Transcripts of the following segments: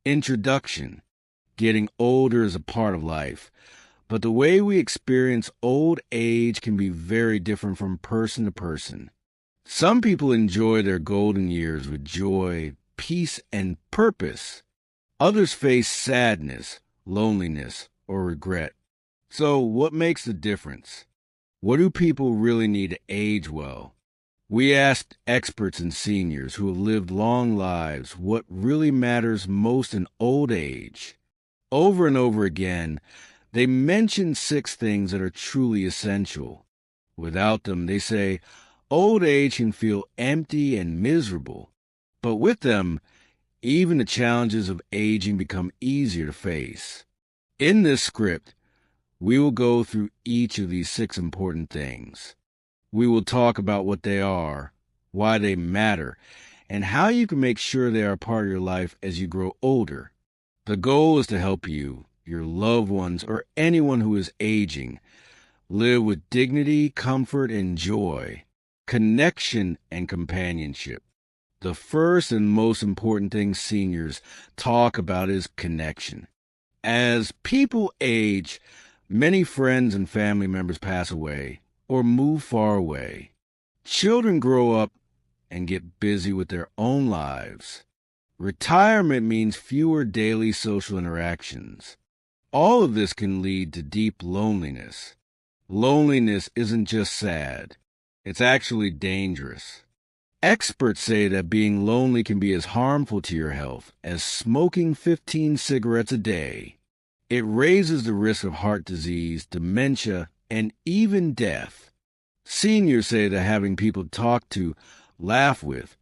Introduction. Getting older is a part of life, but the way we experience old age can be very different from person to person. Some people enjoy their golden years with joy, peace, and purpose. Others face sadness, loneliness, or regret. So, what makes the difference? What do people really need to age well? We asked experts and seniors who have lived long lives what really matters most in old age. Over and over again, they mention 6 things that are truly essential. Without them, they say, old age can feel empty and miserable. But with them, even the challenges of aging become easier to face. In this script, we will go through each of these 6 important things. We will talk about what they are, why they matter, and how you can make sure they are a part of your life as you grow older. The goal is to help you, your loved ones, or anyone who is aging live with dignity, comfort, and joy, connection, and companionship. The first and most important thing seniors talk about is connection. As people age, many friends and family members pass away or move far away. Children grow up and get busy with their own lives. Retirement means fewer daily social interactions. All of this can lead to deep loneliness. Loneliness isn't just sad. It's actually dangerous. Experts say that being lonely can be as harmful to your health as smoking 15 cigarettes a day. It raises the risk of heart disease, dementia, and even death. Seniors say that having people to talk to, laugh with,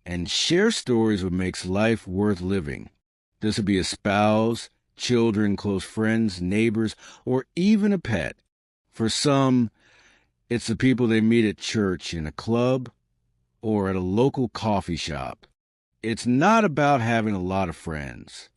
and share stories what makes life worth living. This would be a spouse, children, close friends, neighbors, or even a pet. For some, it's the people they meet at church, in a club, or at a local coffee shop. It's not about having a lot of friends.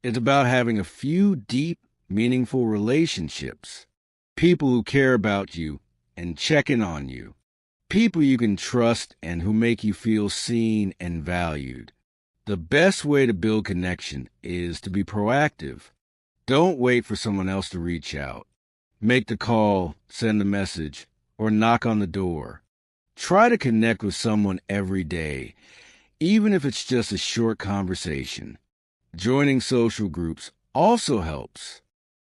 It's about having a few deep, meaningful relationships. People who care about you and check in on you. People you can trust and who make you feel seen and valued. The best way to build connection is to be proactive. Don't wait for someone else to reach out. Make the call, send the message, or knock on the door. Try to connect with someone every day, even if it's just a short conversation. Joining social groups also helps.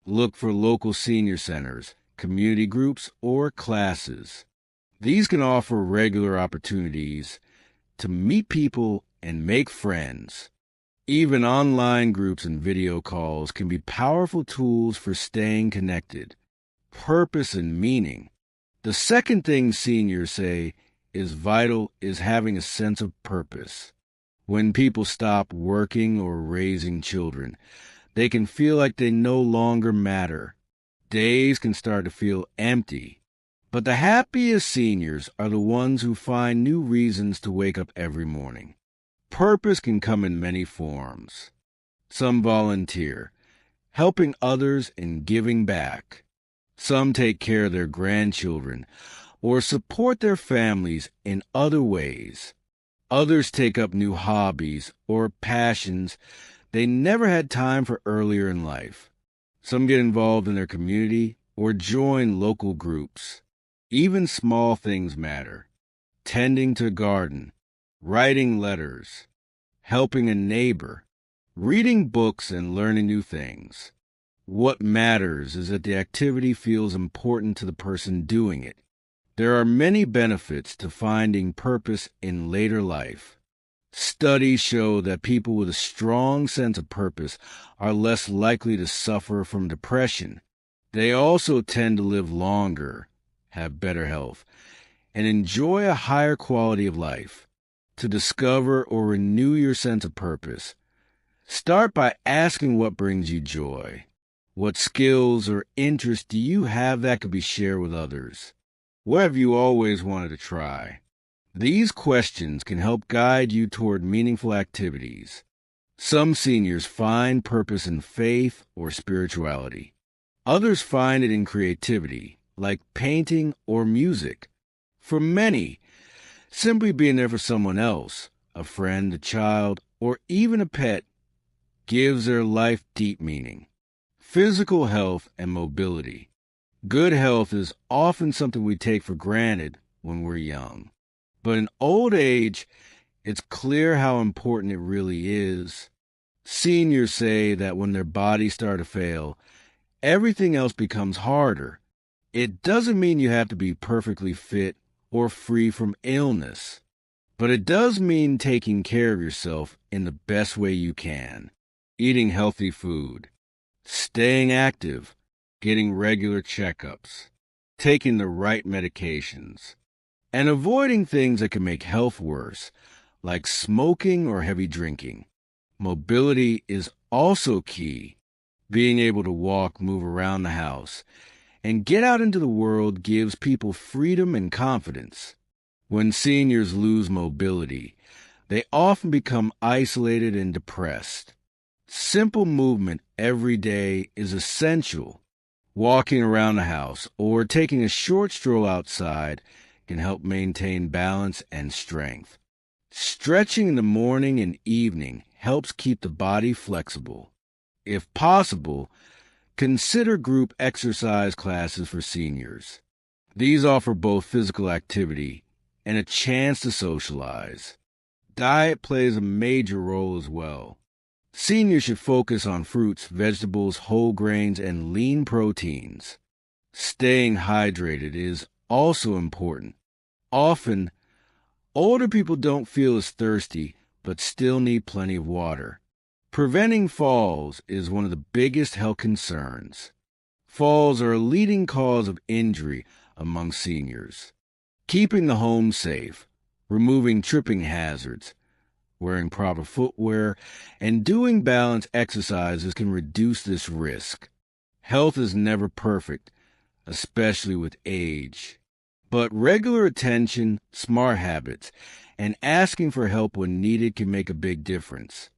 Look for local senior centers, community groups, or classes. These can offer regular opportunities to meet people and make friends. Even online groups and video calls can be powerful tools for staying connected. Purpose and meaning. The second thing seniors say is vital is having a sense of purpose. When people stop working or raising children, they can feel like they no longer matter. Days can start to feel empty. But the happiest seniors are the ones who find new reasons to wake up every morning. Purpose can come in many forms. Some volunteer, helping others and giving back. Some take care of their grandchildren or support their families in other ways. Others take up new hobbies or passions they never had time for earlier in life. Some get involved in their community or join local groups. Even small things matter. Tending to a garden, writing letters, helping a neighbor, reading books and learning new things. What matters is that the activity feels important to the person doing it. There are many benefits to finding purpose in later life. Studies show that people with a strong sense of purpose are less likely to suffer from depression. They also tend to live longer, have better health, and enjoy a higher quality of life. To discover or renew your sense of purpose, start by asking what brings you joy. What skills or interests do you have that could be shared with others? What have you always wanted to try? These questions can help guide you toward meaningful activities. Some seniors find purpose in faith or spirituality. Others find it in creativity, like painting or music. For many, simply being there for someone else, a friend, a child, or even a pet, gives their life deep meaning. Physical health and mobility. Good health is often something we take for granted when we're young. But in old age, it's clear how important it really is. Seniors say that when their bodies start to fail, everything else becomes harder. It doesn't mean you have to be perfectly fit or free from illness, but it does mean taking care of yourself in the best way you can. Eating healthy food, staying active, getting regular checkups, taking the right medications, and avoiding things that can make health worse, like smoking or heavy drinking. Mobility is also key. Being able to walk, move around the house, and get out into the world gives people freedom and confidence. When seniors lose mobility, they often become isolated and depressed. Simple movement every day is essential. Walking around the house or taking a short stroll outside can help maintain balance and strength. Stretching in the morning and evening helps keep the body flexible. If possible, consider group exercise classes for seniors. These offer both physical activity and a chance to socialize. Diet plays a major role as well. Seniors should focus on fruits, vegetables, whole grains, and lean proteins. Staying hydrated is also important. Often, older people don't feel as thirsty, but still need plenty of water. Preventing falls is one of the biggest health concerns. Falls are a leading cause of injury among seniors. Keeping the home safe, removing tripping hazards, wearing proper footwear, and doing balance exercises can reduce this risk. Health is never perfect, especially with age. But regular attention, smart habits, and asking for help when needed can make a big difference.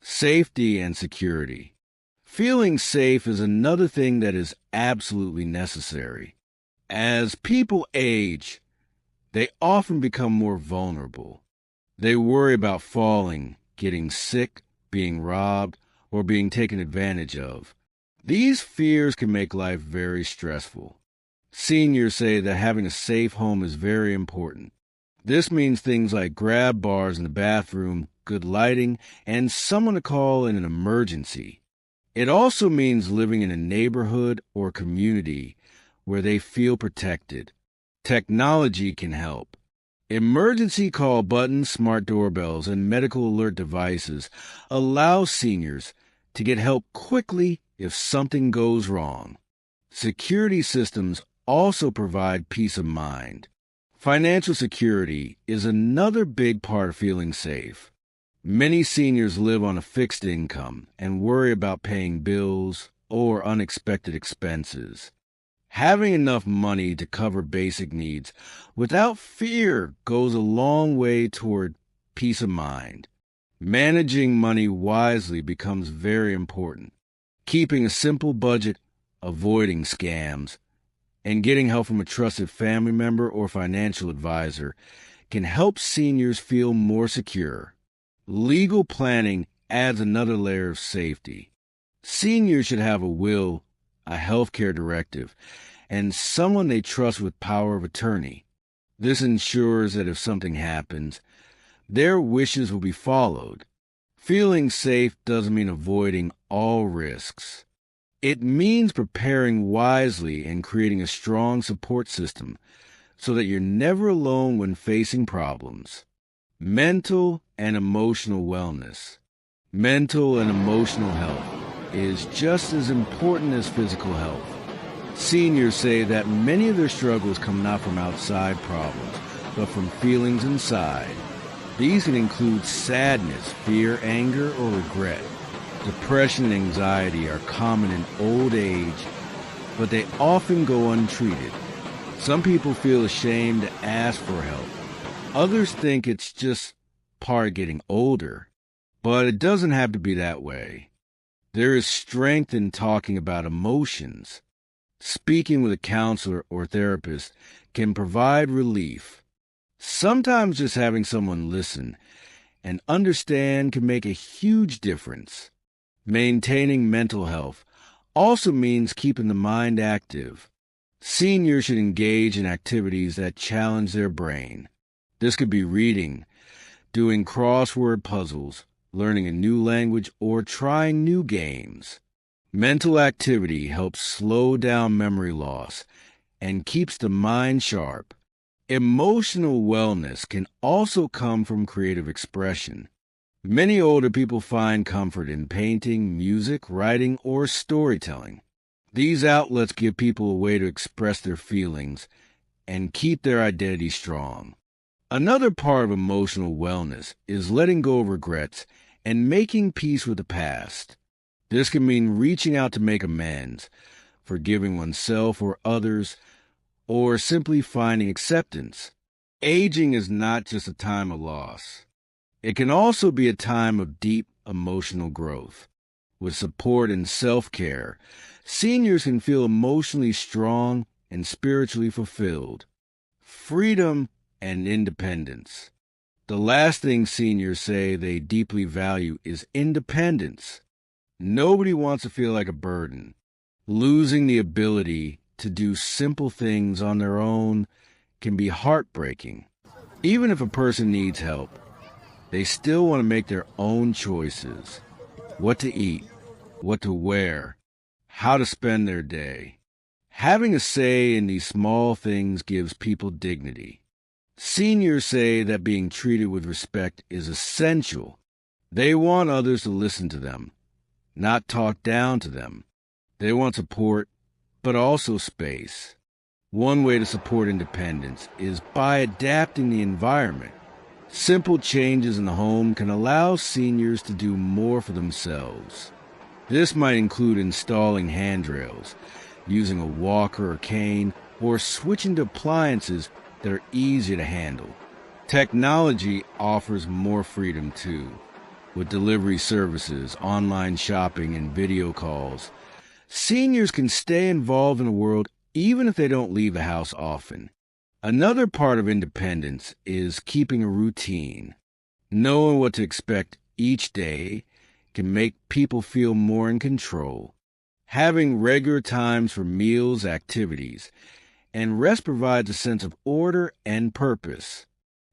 Safety and security. Feeling safe is another thing that is absolutely necessary. As people age, they often become more vulnerable. They worry about falling, getting sick, being robbed, or being taken advantage of. These fears can make life very stressful. Seniors say that having a safe home is very important. This means things like grab bars in the bathroom, good lighting, and someone to call in an emergency. It also means living in a neighborhood or community where they feel protected. Technology can help. Emergency call buttons, smart doorbells, and medical alert devices allow seniors to get help quickly if something goes wrong. Security systems also provide peace of mind. Financial security is another big part of feeling safe. Many seniors live on a fixed income and worry about paying bills or unexpected expenses. Having enough money to cover basic needs without fear goes a long way toward peace of mind. Managing money wisely becomes very important. Keeping a simple budget, avoiding scams, and getting help from a trusted family member or financial advisor can help seniors feel more secure. Legal planning adds another layer of safety. Seniors should have a will, a healthcare directive, and someone they trust with power of attorney. This ensures that if something happens, their wishes will be followed. Feeling safe doesn't mean avoiding all risks. It means preparing wisely and creating a strong support system so that you're never alone when facing problems. Mental and emotional wellness. Mental and emotional health is just as important as physical health. Seniors say that many of their struggles come not from outside problems, but from feelings inside. These can include sadness, fear, anger, or regret. Depression and anxiety are common in old age, but they often go untreated. Some people feel ashamed to ask for help. Others think it's just part of getting older, but it doesn't have to be that way. There is strength in talking about emotions. Speaking with a counselor or therapist can provide relief. Sometimes just having someone listen and understand can make a huge difference. Maintaining mental health also means keeping the mind active. Seniors should engage in activities that challenge their brain. This could be reading, doing crossword puzzles, learning a new language, or trying new games. Mental activity helps slow down memory loss and keeps the mind sharp. Emotional wellness can also come from creative expression. Many older people find comfort in painting, music, writing, or storytelling. These outlets give people a way to express their feelings and keep their identity strong. Another part of emotional wellness is letting go of regrets and making peace with the past. This can mean reaching out to make amends, forgiving oneself or others, or simply finding acceptance. Aging is not just a time of loss. It can also be a time of deep emotional growth. With support and self-care, seniors can feel emotionally strong and spiritually fulfilled. Freedom and independence. The last thing seniors say they deeply value is independence. Nobody wants to feel like a burden. Losing the ability to do simple things on their own can be heartbreaking. Even if a person needs help, they still want to make their own choices. What to eat, what to wear, how to spend their day. Having a say in these small things gives people dignity. Seniors say that being treated with respect is essential. They want others to listen to them, not talk down to them. They want support, but also space. One way to support independence is by adapting the environment. Simple changes in the home can allow seniors to do more for themselves. This might include installing handrails, using a walker or cane, or switching to appliances that are easy to handle. Technology offers more freedom too. With delivery services, online shopping, and video calls, seniors can stay involved in the world even if they don't leave the house often. Another part of independence is keeping a routine. Knowing what to expect each day can make people feel more in control. Having regular times for meals, activities, and rest provides a sense of order and purpose.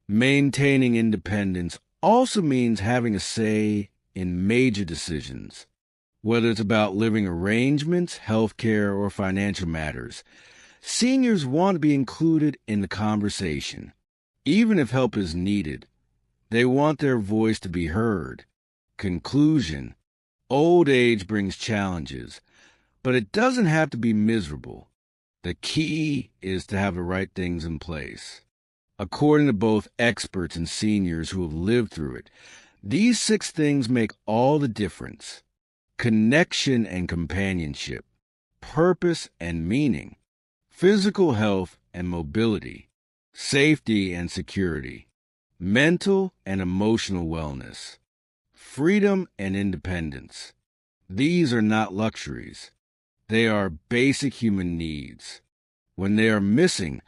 Maintaining independence also means having a say in major decisions. Whether it's about living arrangements, healthcare, or financial matters, seniors want to be included in the conversation. Even if help is needed, they want their voice to be heard. Conclusion: old age brings challenges, but it doesn't have to be miserable. The key is to have the right things in place. According to both experts and seniors who have lived through it, these 6 things make all the difference: connection and companionship, purpose and meaning, physical health and mobility, safety and security, mental and emotional wellness, freedom and independence. These are not luxuries. They are basic human needs. When they are missing,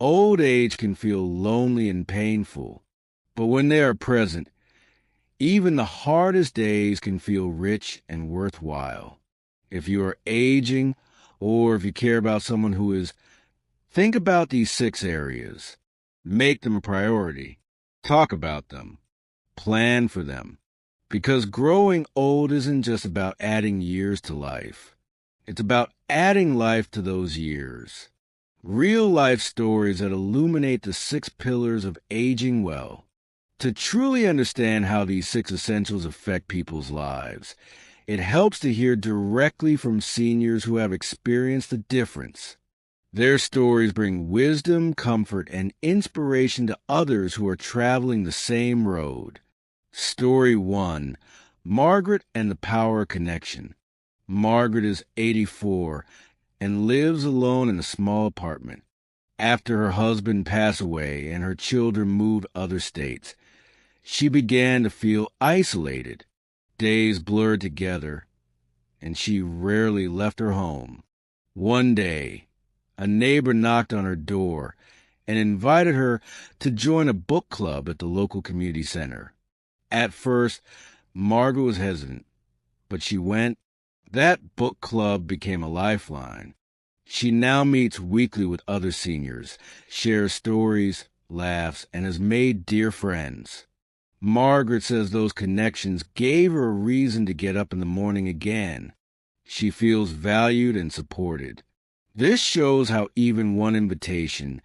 old age can feel lonely and painful. But when they are present, even the hardest days can feel rich and worthwhile. If you are aging, or if you care about someone who is, think about these 6 areas. Make them a priority. Talk about them. Plan for them. Because growing old isn't just about adding years to life. It's about adding life to those years. Real life stories that illuminate the 6 pillars of aging well. To truly understand how these 6 essentials affect people's lives, it helps to hear directly from seniors who have experienced the difference. Their stories bring wisdom, comfort, and inspiration to others who are traveling the same road. Story 1: Margaret and the Power of Connection. Margaret is 84 and lives alone in a small apartment. After her husband passed away and her children moved to other states, she began to feel isolated. Days blurred together, and she rarely left her home. One day, a neighbor knocked on her door and invited her to join a book club at the local community center. At first, Margaret was hesitant. but she went. That book club became a lifeline. She now meets weekly with other seniors, shares stories, laughs, and has made dear friends. Margaret says those connections gave her a reason to get up in the morning again. She feels valued and supported. This shows how even one invitation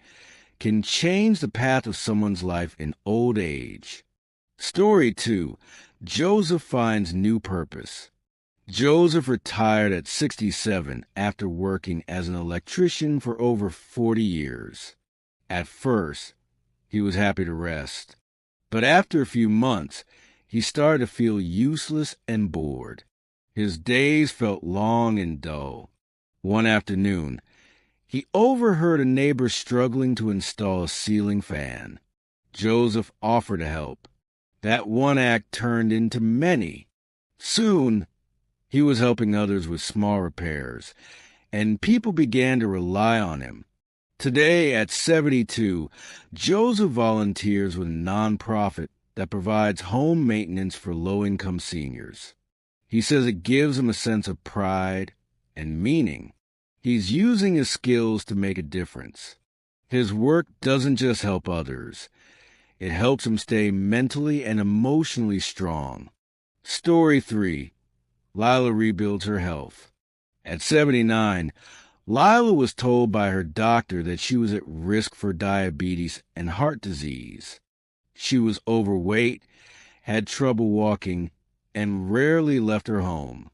can change the path of someone's life in old age. Story 2. Joseph finds new purpose. Joseph retired at 67 after working as an electrician for over 40 years. At first, he was happy to rest. But after a few months, he started to feel useless and bored. His days felt long and dull. One afternoon, he overheard a neighbor struggling to install a ceiling fan. Joseph offered to help. That one act turned into many. Soon, he was helping others with small repairs, and people began to rely on him. Today, at 72, Joseph volunteers with a nonprofit that provides home maintenance for low-income seniors. He says it gives him a sense of pride and meaning. He's using his skills to make a difference. His work doesn't just help others. It helps him stay mentally and emotionally strong. Story 3. Lila rebuilds her health. At 79, Lila was told by her doctor that she was at risk for diabetes and heart disease. She was overweight, had trouble walking, and rarely left her home.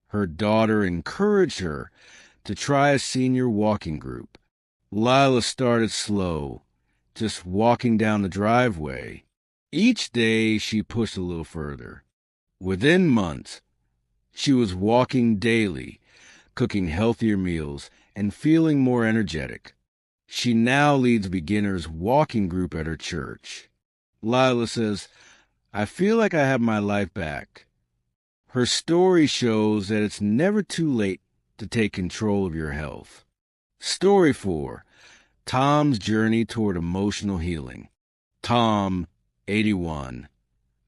Her daughter encouraged her to try a senior walking group. Lila started slow, just walking down the driveway. Each day she pushed a little further. Within months, she was walking daily, cooking healthier meals, and feeling more energetic. She now leads a beginners walking group at her church. Lila says, "I feel like I have my life back." Her story shows that it's never too late to take control of your health. Story 4. Tom's journey toward emotional healing. Tom, 81,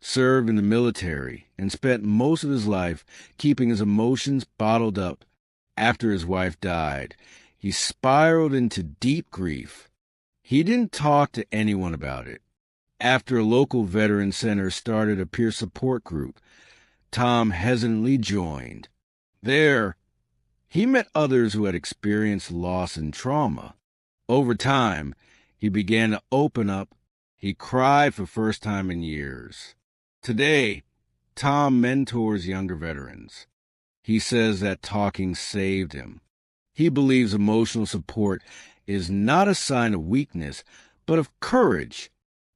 served in the military and spent most of his life keeping his emotions bottled up. After his wife died, he spiraled into deep grief. He didn't talk to anyone about it. After a local veteran center started a peer support group, Tom hesitantly joined. There, he met others who had experienced loss and trauma. Over time, he began to open up. He cried for the first time in years. Today, Tom mentors younger veterans. He says that talking saved him. He believes emotional support is not a sign of weakness, but of courage.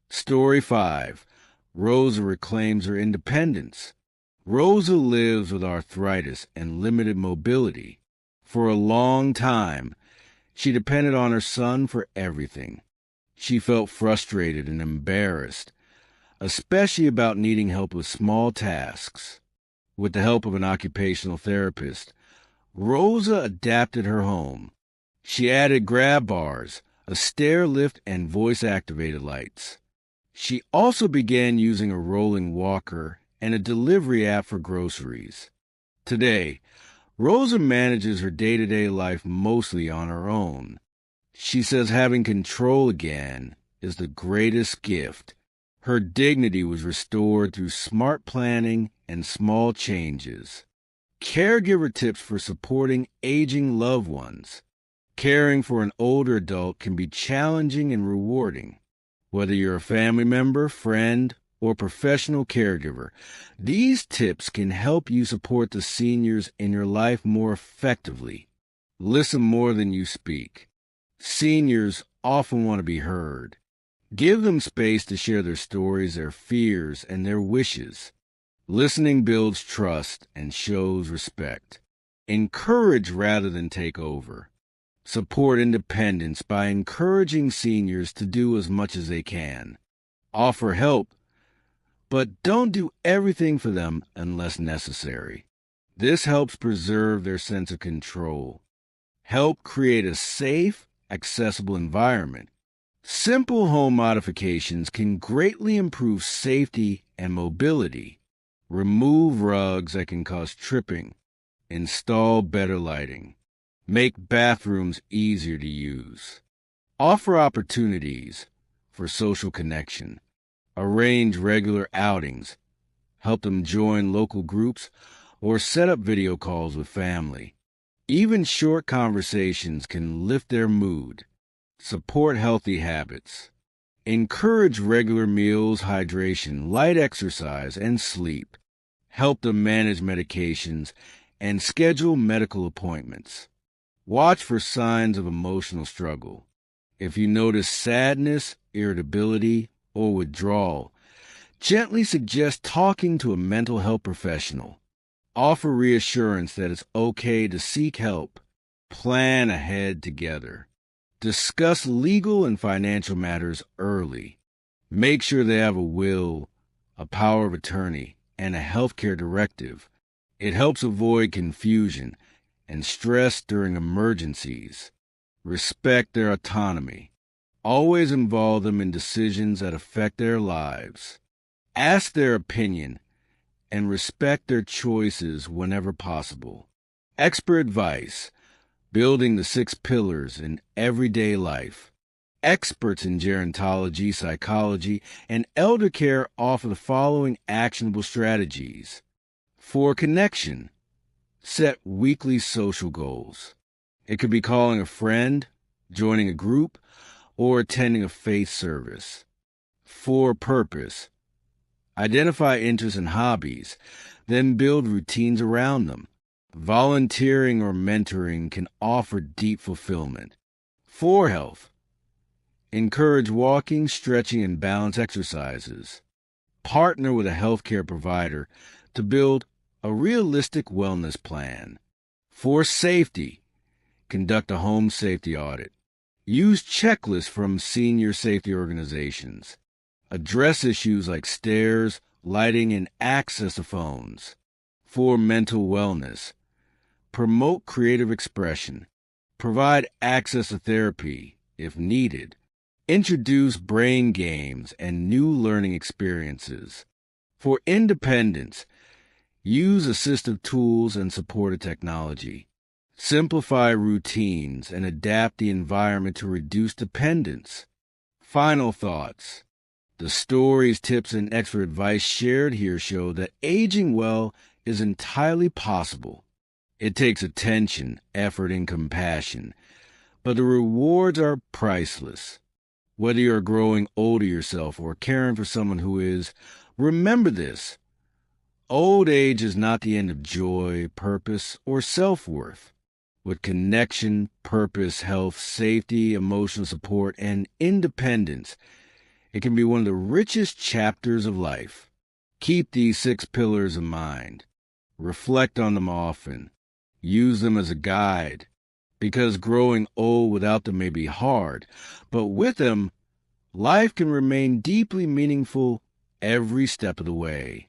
Story 5. Rosa reclaims her independence. Rosa lives with arthritis and limited mobility. For a long time, she depended on her son for everything. She felt frustrated and embarrassed, especially about needing help with small tasks. With the help of an occupational therapist, Rosa adapted her home. She added grab bars, a stair lift, and voice-activated lights. She also began using a rolling walker and a delivery app for groceries. Today, Rosa manages her day-to-day life mostly on her own. She says having control again is the greatest gift. Her dignity was restored through smart planning and small changes. Caregiver tips for supporting aging loved ones. Caring for an older adult can be challenging and rewarding. Whether you're a family member, friend, or professional caregiver, these tips can help you support the seniors in your life more effectively. Listen more than you speak. Seniors often want to be heard. Give them space to share their stories, their fears, and their wishes. Listening builds trust and shows respect. Encourage rather than take over. Support independence by encouraging seniors to do as much as they can. Offer help, but don't do everything for them unless necessary. This helps preserve their sense of control. Help create a safe, accessible environment. Simple home modifications can greatly improve safety and mobility. Remove rugs that can cause tripping. Install better lighting. Make bathrooms easier to use. Offer opportunities for social connection. Arrange regular outings. Help them join local groups or set up video calls with family. Even short conversations can lift their mood. Support healthy habits. Encourage regular meals, hydration, light exercise, and sleep. Help them manage medications and schedule medical appointments. Watch for signs of emotional struggle. If you notice sadness, irritability, or withdrawal, gently suggest talking to a mental health professional. Offer reassurance that it's okay to seek help. Plan ahead together. Discuss legal and financial matters early. Make sure they have a will, a power of attorney, and a healthcare directive. It helps avoid confusion and stress during emergencies. Respect their autonomy. Always involve them in decisions that affect their lives. Ask their opinion and respect their choices whenever possible. Expert advice. Building the 6 pillars in everyday life. Experts in gerontology, psychology, and elder care offer the following actionable strategies. For connection, set weekly social goals. It could be calling a friend, joining a group, or attending a faith service. For purpose, identify interests and hobbies, then build routines around them. Volunteering or mentoring can offer deep fulfillment. For health, encourage walking, stretching, and balance exercises. Partner with a healthcare provider to build a realistic wellness plan. For safety, conduct a home safety audit. Use checklists from senior safety organizations. Address issues like stairs, lighting, and access to phones. For mental wellness, promote creative expression. Provide access to therapy, if needed. Introduce brain games and new learning experiences. For independence, use assistive tools and supportive technology. Simplify routines and adapt the environment to reduce dependence. Final thoughts. The stories, tips, and expert advice shared here show that aging well is entirely possible. It takes attention, effort, and compassion, but the rewards are priceless. Whether you're growing older yourself or caring for someone who is, remember this. Old age is not the end of joy, purpose, or self-worth. With connection, purpose, health, safety, emotional support, and independence, it can be one of the richest chapters of life. Keep these 6 pillars in mind. Reflect on them often. Use them as a guide, because growing old without them may be hard, but with them, life can remain deeply meaningful every step of the way.